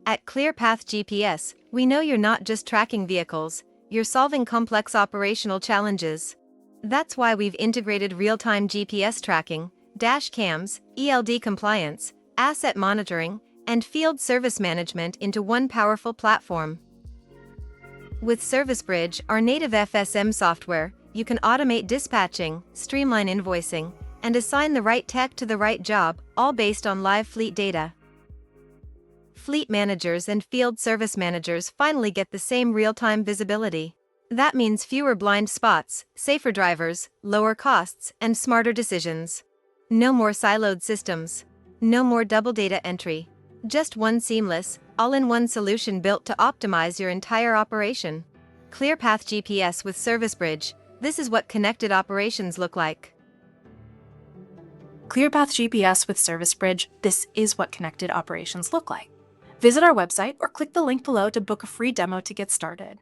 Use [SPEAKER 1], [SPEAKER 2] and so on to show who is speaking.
[SPEAKER 1] At ClearPath GPS, we know you're not just tracking vehicles, you're solving complex operational challenges. That's why we've integrated real-time GPS tracking, dash cams, ELD compliance, asset monitoring, and field service management into one powerful platform. With ServiceBridge, our native FSM software, you can automate dispatching, streamline invoicing, and assign the right tech to the right job, all based on live fleet data. Fleet managers and field service managers finally get the same real-time visibility. That means fewer blind spots, safer drivers, lower costs, and smarter decisions. No more siloed systems. No more double data entry. Just one seamless, all-in-one solution built to optimize your entire operation. ClearPath GPS with ServiceBridge. This is what connected operations look like.
[SPEAKER 2] ClearPath GPS with ServiceBridge. This is what connected operations look like. Visit our website or click the link below to book a free demo to get started.